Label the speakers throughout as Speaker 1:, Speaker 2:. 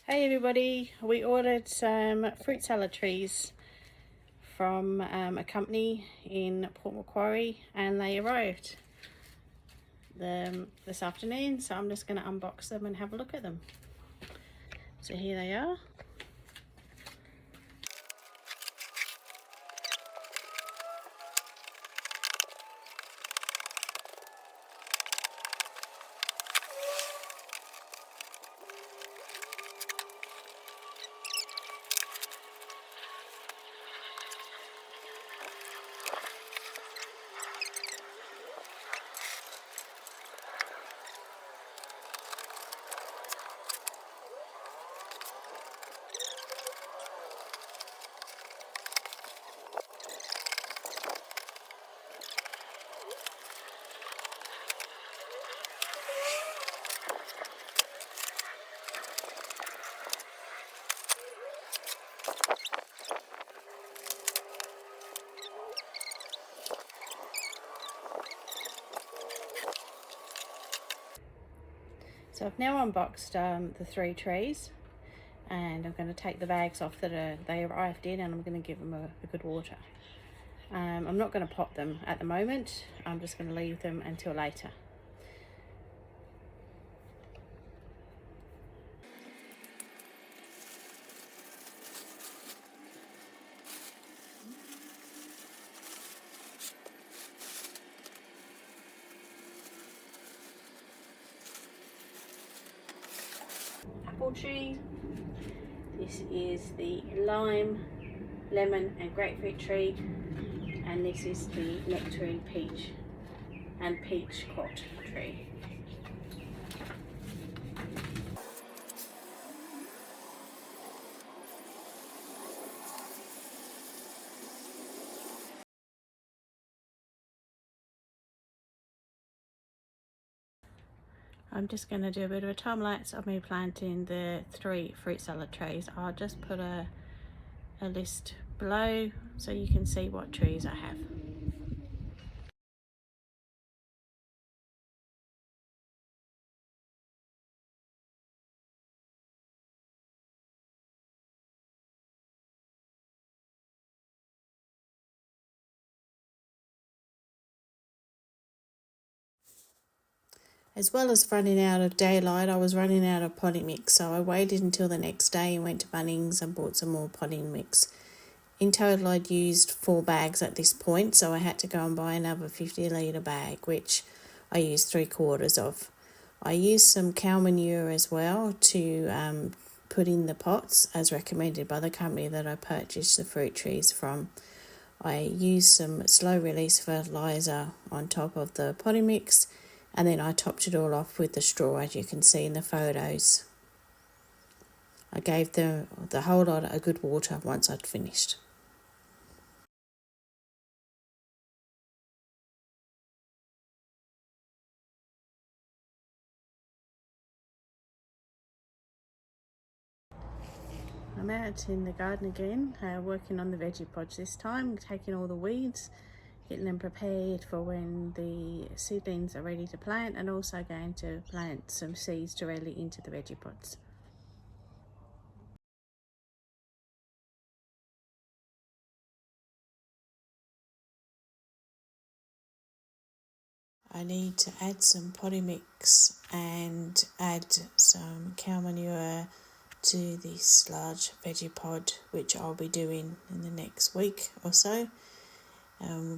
Speaker 1: Hey everybody, we ordered some fruit salad trees from a company in Port Macquarie and they arrived this afternoon, so I'm just going to unbox them and have a look at them. So here they are. So I've now unboxed the 3 trees and I'm going to take the bags off that they arrived in, and I'm going to give them a good water. I'm not going to pot them at the moment, I'm just going to leave them until later. Apple tree. This is the lime, lemon and grapefruit tree, and this is the nectarine peach and peach cot tree. I'm just going to do a bit of a time lapse of me planting the 3 fruit salad trays. I'll just put a list below so you can see what trees I have. As well as running out of daylight, I was running out of potting mix, so I waited until the next day and went to Bunnings and bought some more potting mix. In total, I'd used 4 bags at this point, so I had to go and buy another 50-litre bag, which I used 3/4 of. I used some cow manure as well to put in the pots, as recommended by the company that I purchased the fruit trees from. I used some slow-release fertiliser on top of the potting mix, and then I topped it all off with the straw, as you can see in the photos. I gave the whole lot a good water once I'd finished. I'm out in the garden again, working on the Vegepods this time, taking all the weeds, getting them prepared for when the seedlings are ready to plant, and also going to plant some seeds directly into the Vegepods. I need to add some potting mix and add some cow manure to this large Vegepod, which I'll be doing in the next week or so,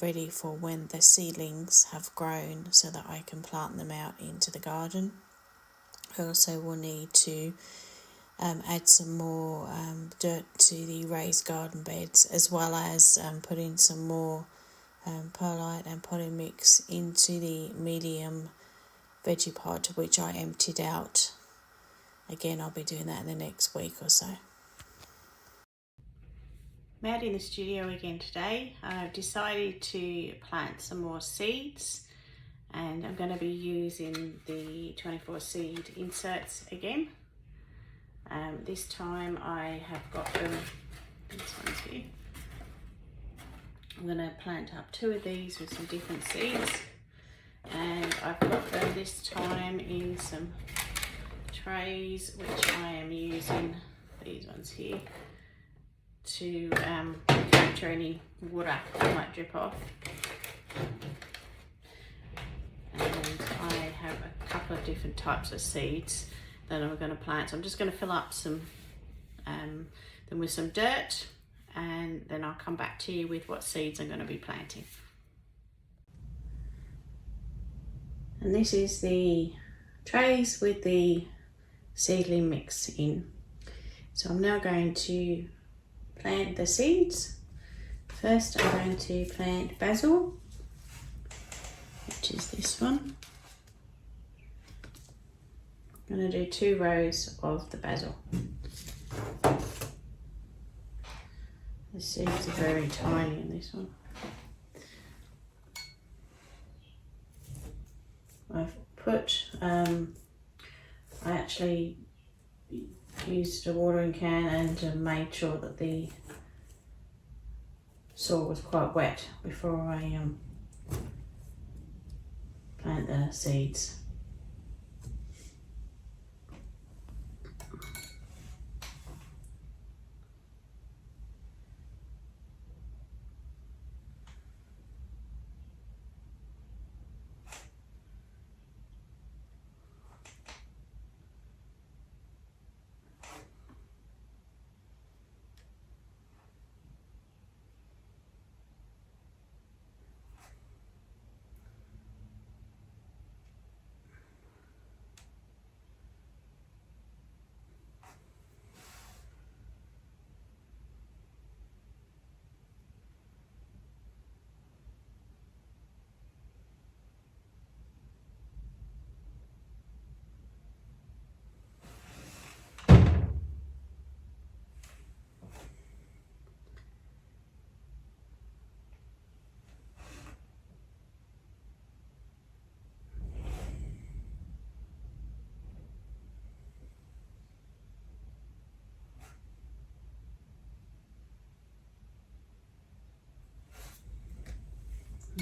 Speaker 1: ready for when the seedlings have grown so that I can plant them out into the garden. I also will need to add some more dirt to the raised garden beds, as well as putting some more perlite and potting mix into the medium Vegepod, which I emptied out. Again, I'll be doing that in the next week or so. I'm out in the studio again today. I've decided to plant some more seeds, and I'm going to be using the 24 seed inserts again. This time I have got them, this one's here. I'm going to plant up 2 of these with some different seeds, and I've got them this time in some trays, which I am using these ones here to capture any water that might drip off. And I have a couple of different types of seeds that I'm going to plant. So I'm just going to fill up some them with some dirt, and then I'll come back to you with what seeds I'm going to be planting. And this is the trays with the seedling mix in. So I'm now going to plant the seeds. First I'm going to plant basil, which is this one. I'm going to do 2 rows of the basil. The seeds are very tiny in this one. I've put, I actually used a watering can and made sure that the soil was quite wet before I plant the seeds.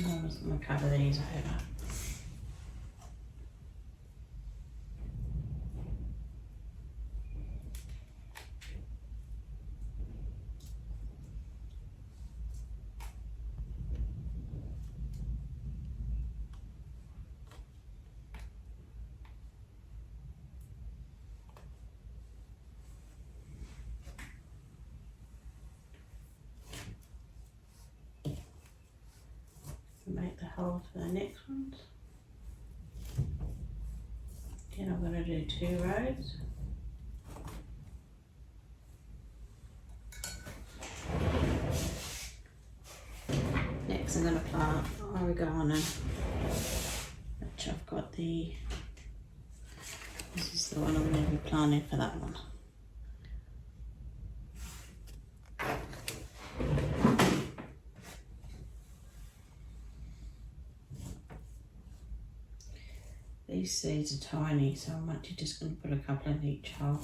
Speaker 1: I'm just going to cover these over. Make the hole for the next ones. Again, I'm going to do 2 rows. Next I'm going to plant oregano, which I've got this is the one I'm going to be planting for that one. These seeds are tiny, so I'm actually just going to put a couple in each hole.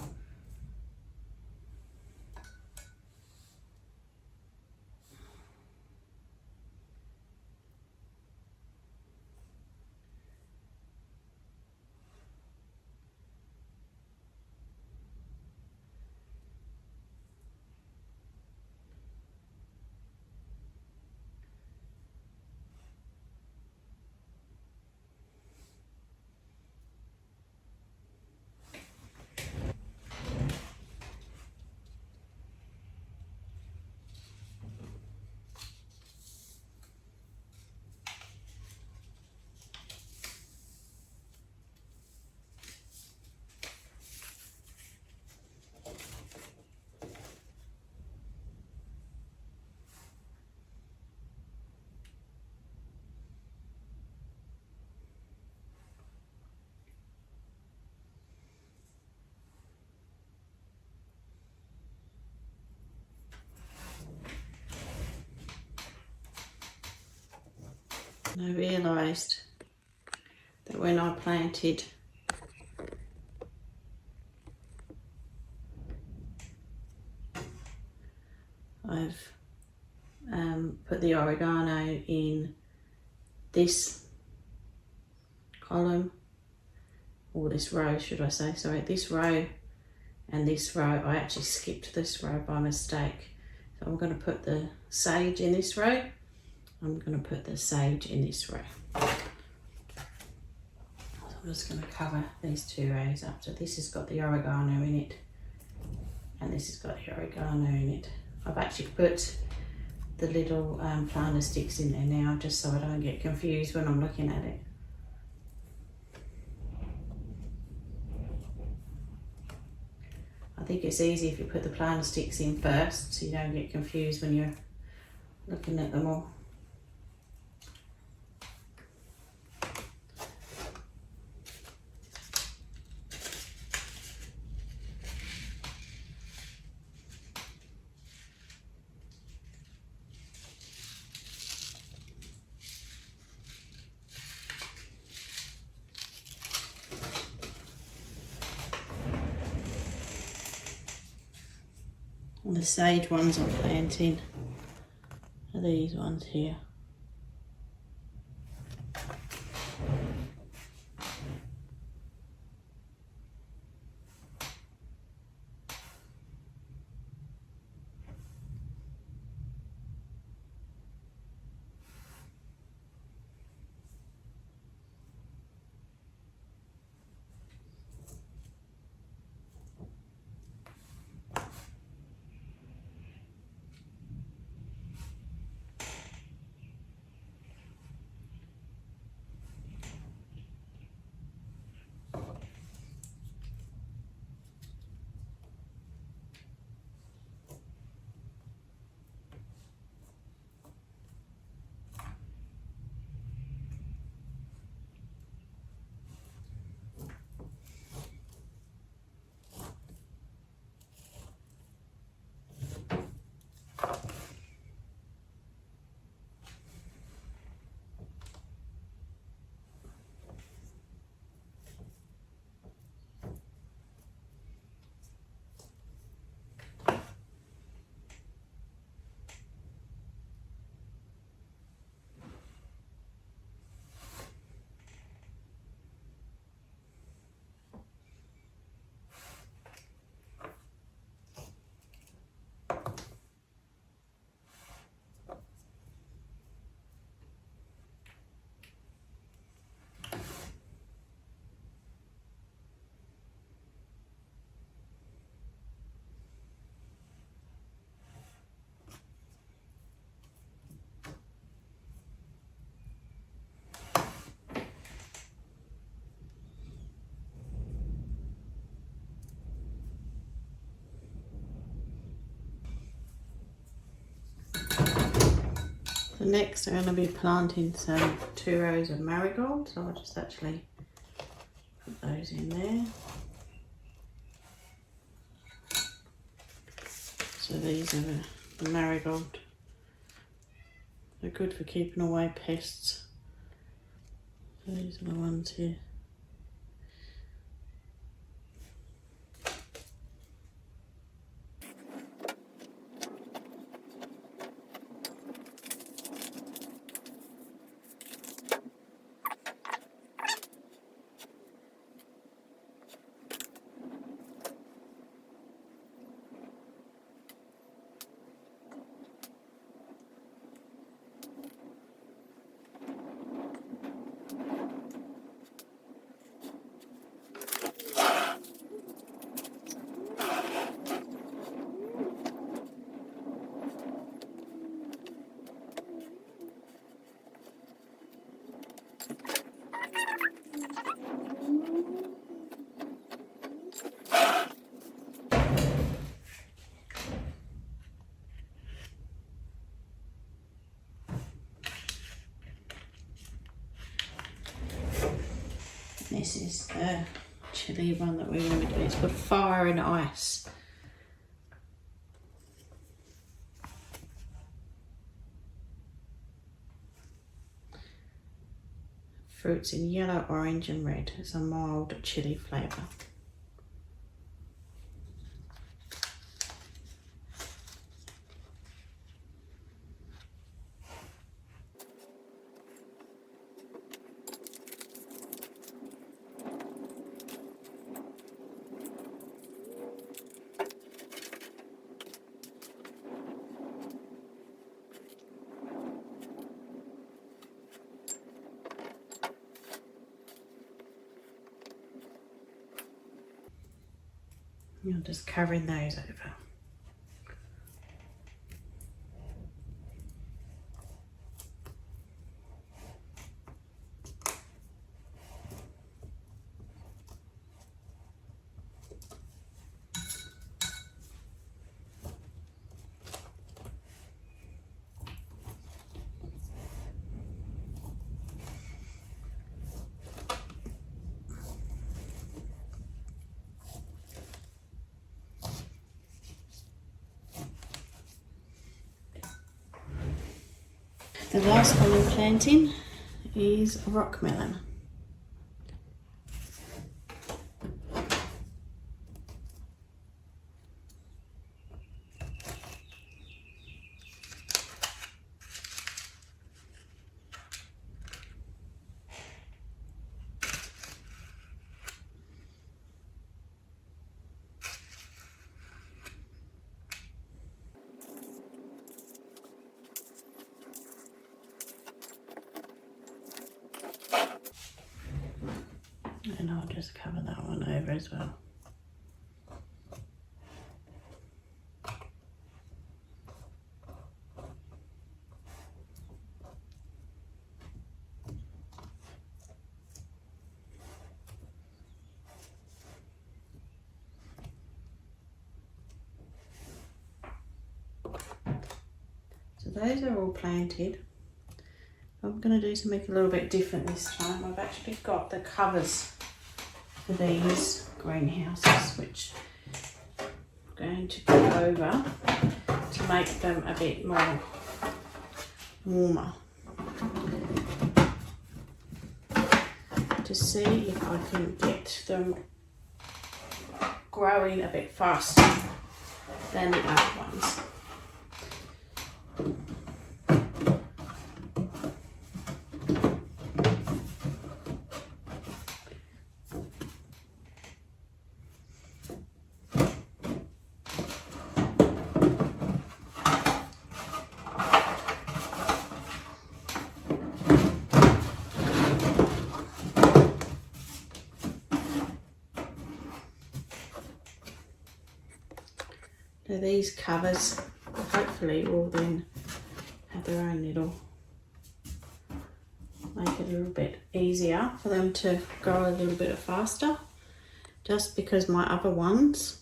Speaker 1: And I realised that when I planted I've put the oregano in this column, or this row should I say, sorry, this row and this row, I actually skipped this row by mistake. So I'm going to put the sage in this row, I'm going to put the sage in this row. So I'm just going to cover these 2 rows up. So this has got the oregano in it, and this has got the oregano in it. I've actually put the little planter sticks in there now, just so I don't get confused when I'm looking at it. I think it's easy if you put the planter sticks in first, so you don't get confused when you're looking at them all. And the sage ones I'm planting are these ones here. So next I'm going to be planting some 2 rows of marigold, so I'll just actually put those in there. So these are the marigold. They're good for keeping away pests. So these are the ones here. This is the chili one that we're going to be doing. It's called Fire and Ice. Fruits in yellow, orange and red. It's a mild chili flavour. I'm just covering those over. The last one I'm planting is a rock melon. And I'll just cover that one over as well. So those are all planted. I'm going to do something a little bit different this time. I've actually got the covers for these greenhouses, which I'm going to go over to make them a bit more warmer, to see if I can get them growing a bit faster than the other ones. So these covers hopefully will then have their own little, make it a little bit easier for them to grow a little bit faster, just because my other ones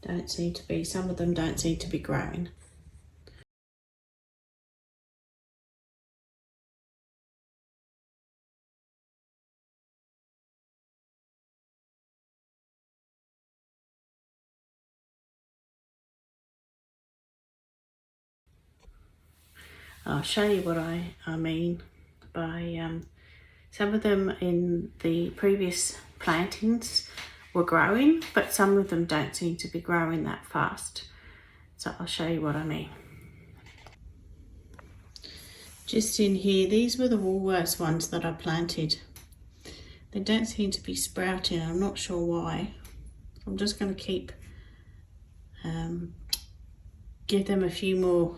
Speaker 1: don't seem to be, some of them don't seem to be growing. I'll show you what I mean by some of them in the previous plantings were growing, but some of them don't seem to be growing that fast. So I'll show you what I mean. Just in here, these were the Woolworths ones that I planted. They don't seem to be sprouting. I'm not sure why. I'm just going to keep, give them a few more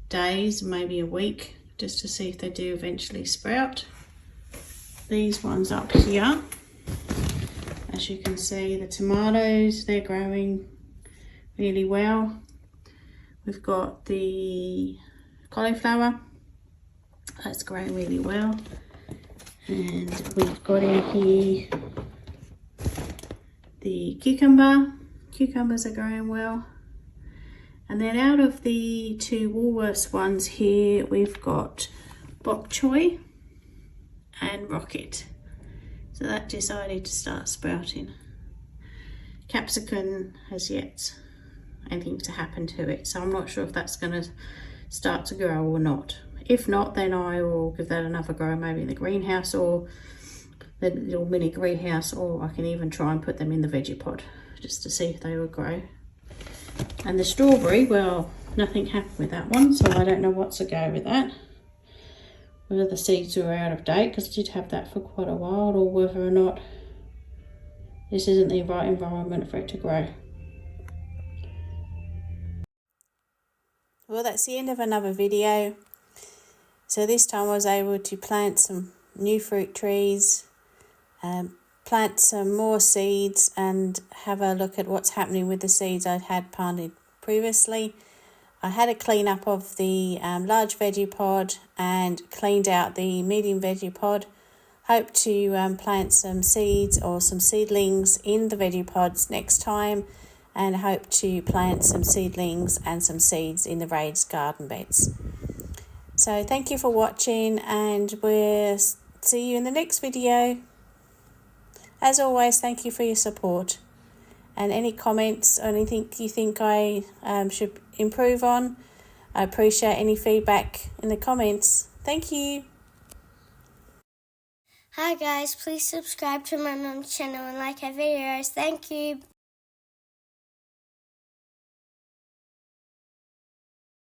Speaker 1: days, maybe a week, just to see if they do eventually sprout. These ones up here, as you can see, the tomatoes, they're growing really well. We've got the cauliflower, that's growing really well. And we've got in here the cucumbers are growing well. And then out of the two Woolworths ones here, we've got bok choy and rocket. So that decided to start sprouting. Capsicum has yet anything to happen to it, so I'm not sure if that's going to start to grow or not. If not, then I will give that another go, maybe in the greenhouse or the little mini greenhouse, or I can even try and put them in the Vegepod just to see if they will grow. And the strawberry, well, nothing happened with that one, so I don't know what's to go with that. Whether the seeds were out of date, because I did have that for quite a while, or whether or not this isn't the right environment for it to grow. Well, that's the end of another video. So this time I was able to plant some new fruit trees, plant some more seeds and have a look at what's happening with the seeds I had planted previously. I had a clean up of the large Vegepod and cleaned out the medium Vegepod. Hope to plant some seeds or some seedlings in the Vegepods next time, and hope to plant some seedlings and some seeds in the raised garden beds. So thank you for watching, and we'll see you in the next video. As always, thank you for your support, and any comments or anything you think I should improve on, I appreciate any feedback in the comments. Thank you.
Speaker 2: Hi guys, please subscribe to my mum's channel and like her videos. Thank you.